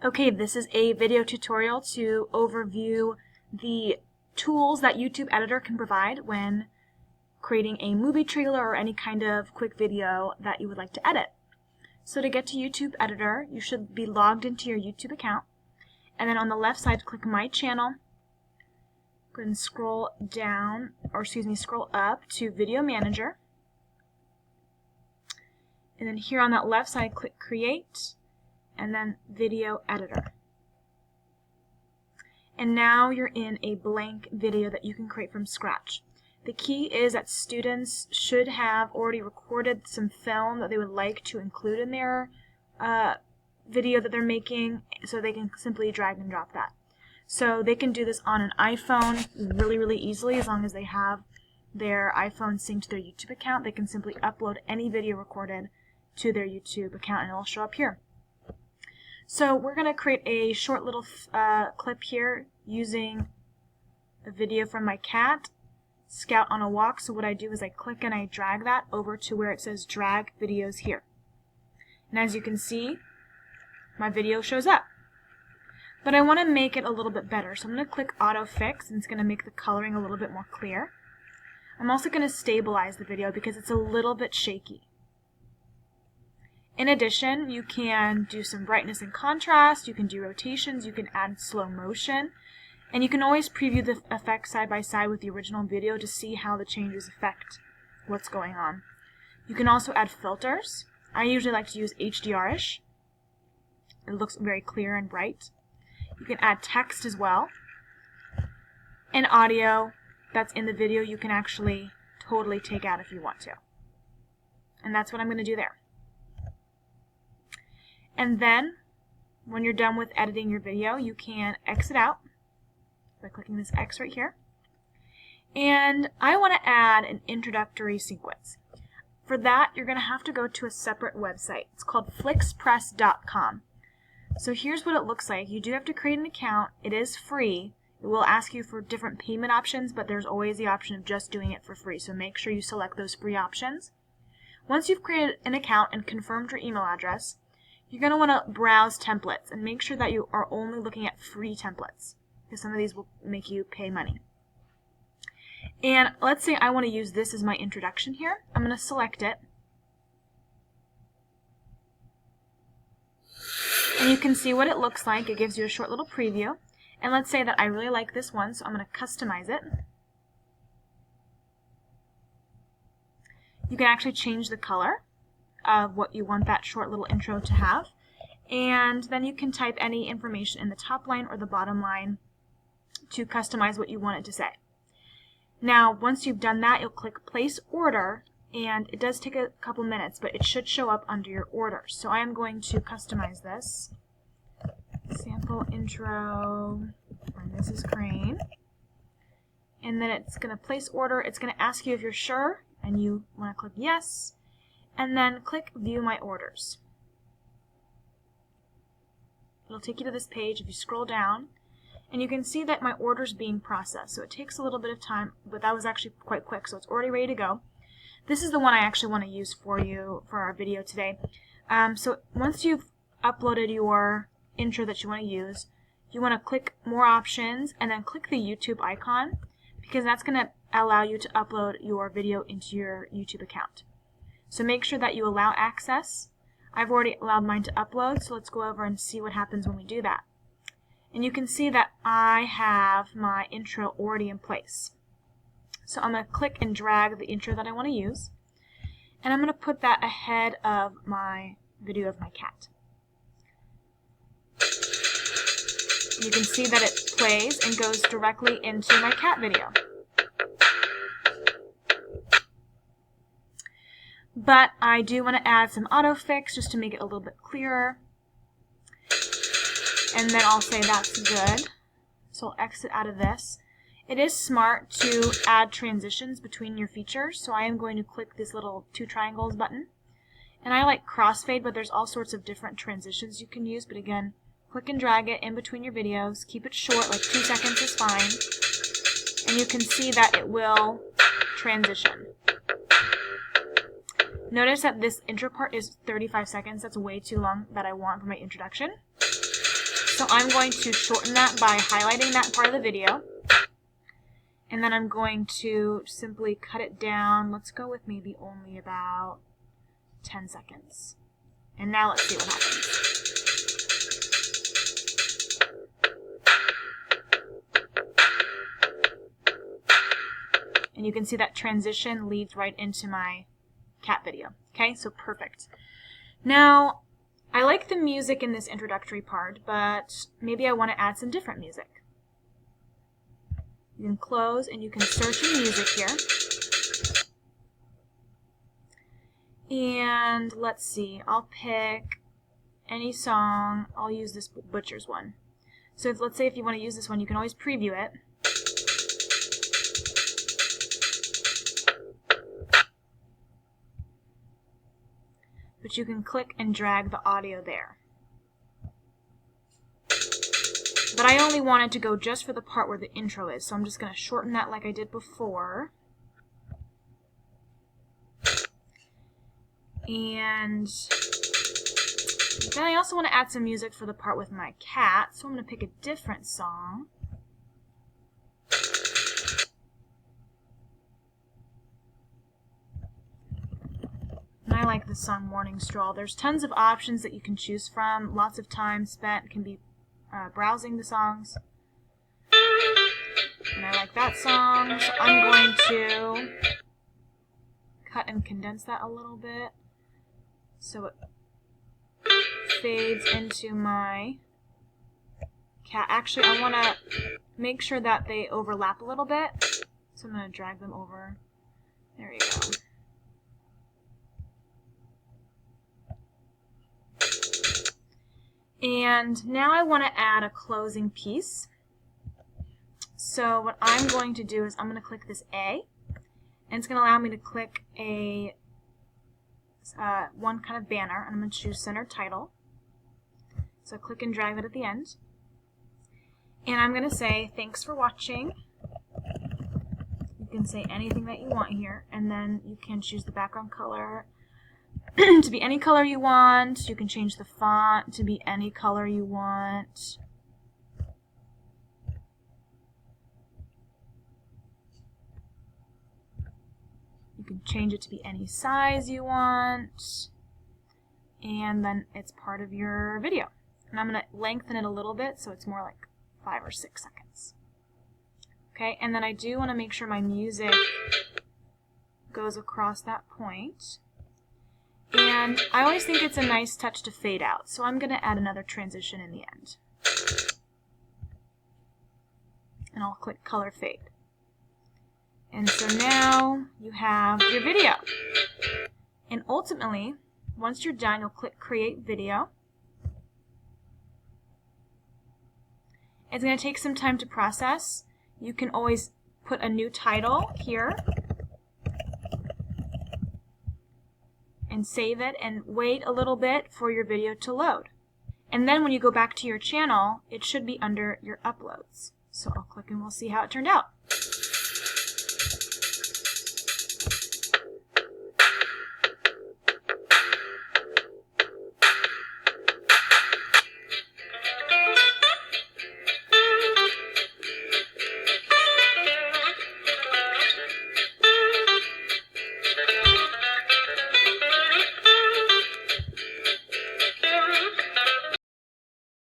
Okay, this is a video tutorial to overview the tools that YouTube Editor can provide when creating a movie trailer or any kind of quick video that you would like to edit. So to get to YouTube Editor, you should be logged into your YouTube account, and then on the left side click My Channel. Go ahead and scroll down, scroll up to Video Manager. And then here on that left side click Create, and then Video Editor. And now you're in a blank video that you can create from scratch. The key is that students should have already recorded some film that they would like to include in their video that they're making, so they can simply drag and drop that. So they can do this on an iPhone really easily. As long as they have their iPhone synced to their YouTube account, they can simply upload any video recorded to their YouTube account and it'll show up here. So we're going to create a short little clip here using a video from my cat, Scout on a Walk. So what I do is I click and I drag that over to where it says drag videos here. And as you can see, my video shows up. But I want to make it a little bit better. So I'm going to click Auto Fix, and it's going to make the coloring a little bit more clear. I'm also going to stabilize the video because it's a little bit shaky. In addition, you can do some brightness and contrast, you can do rotations, you can add slow motion, and you can always preview the effects side by side with the original video to see how the changes affect what's going on. You can also add filters. I usually like to use HDR-ish. It looks very clear and bright. You can add text as well. And audio that's in the video you can actually totally take out if you want to. And that's what I'm going to do there. And then, when you're done with editing your video, you can exit out by clicking this X right here. And I want to add an introductory sequence. For that, you're going to have to go to a separate website. It's called flixpress.com. So here's what it looks like. You do have to create an account. It is free. It will ask you for different payment options, but there's always the option of just doing it for free. So make sure you select those free options. Once you've created an account and confirmed your email address, you're going to want to browse templates and make sure that you are only looking at free templates, because some of these will make you pay money. And let's say I want to use this as my introduction here. I'm going to select it. And you can see what it looks like. It gives you a short little preview. And let's say that I really like this one, so I'm going to customize it. You can actually change the color of what you want that short little intro to have, and then you can type any information in the top line or the bottom line to customize what you want it to say. Now once you've done that, you'll click Place Order, and it does take a couple minutes, but it should show up under your orders. So I am going to customize this. Sample intro, and this is Crane. And then it's going to place order. It's going to ask you if you're sure, and you want to click Yes. And then click View My Orders. It'll take you to this page if you scroll down, and you can see that my order's being processed. So it takes a little bit of time, but that was actually quite quick, so it's already ready to go. This is the one I actually want to use for you for our video today. So once you've uploaded your intro that you want to use, you want to click More Options and then click the YouTube icon, because that's going to allow you to upload your video into your YouTube account. So make sure that you allow access. I've already allowed mine to upload, so let's go over and see what happens when we do that. And you can see that I have my intro already in place. So I'm going to click and drag the intro that I want to use, and I'm going to put that ahead of my video of my cat. You can see that it plays and goes directly into my cat video. But I do want to add some autofix just to make it a little bit clearer. And then I'll say that's good. So I'll exit out of this. It is smart to add transitions between your features, so I am going to click this little 2 triangles button. And I like crossfade, but there's all sorts of different transitions you can use. But again, click and drag it in between your videos. Keep it short, like 2 seconds is fine. And you can see that it will transition. Notice that this intro part is 35 seconds. That's way too long that I want for my introduction. So I'm going to shorten that by highlighting that part of the video. And then I'm going to simply cut it down. Let's go with maybe only about 10 seconds. And now let's see what happens. And you can see that transition leads right into my cat video. Okay, so perfect. Now, I like the music in this introductory part, but maybe I want to add some different music. You can close and you can search in music here. And let's see, I'll pick any song. I'll use this Butcher's one. So let's say if you want to use this one, you can always preview it. But you can click and drag the audio there. But I only wanted to go just for the part where the intro is, so I'm just going to shorten that like I did before. And then I also want to add some music for the part with my cat, so I'm going to pick a different song. I like the song Morning Stroll. There's tons of options that you can choose from. Lots of time spent can be browsing the songs. And I like that song, so I'm going to cut and condense that a little bit so it fades into my cat. Actually, I want to make sure that they overlap a little bit, so I'm going to drag them over. There you go. And now I want to add a closing piece. So what I'm going to do is I'm going to click this A, and it's going to allow me to click a one kind of banner, and I'm going to choose Center Title. So click and drag it at the end. And I'm going to say, thanks for watching. You can say anything that you want here, and then you can choose the background color to be any color you want. You can change the font to be any color you want. You can change it to be any size you want. And then it's part of your video. And I'm going to lengthen it a little bit so it's more like 5 or 6 seconds. Okay, and then I do want to make sure my music goes across that point. And I always think it's a nice touch to fade out, so I'm going to add another transition in the end. And I'll click Color Fade. And so now you have your video. And ultimately, once you're done, you'll click Create Video. It's going to take some time to process. You can always put a new title here and save it and wait a little bit for your video to load. And then when you go back to your channel, it should be under your uploads. So I'll click and we'll see how it turned out.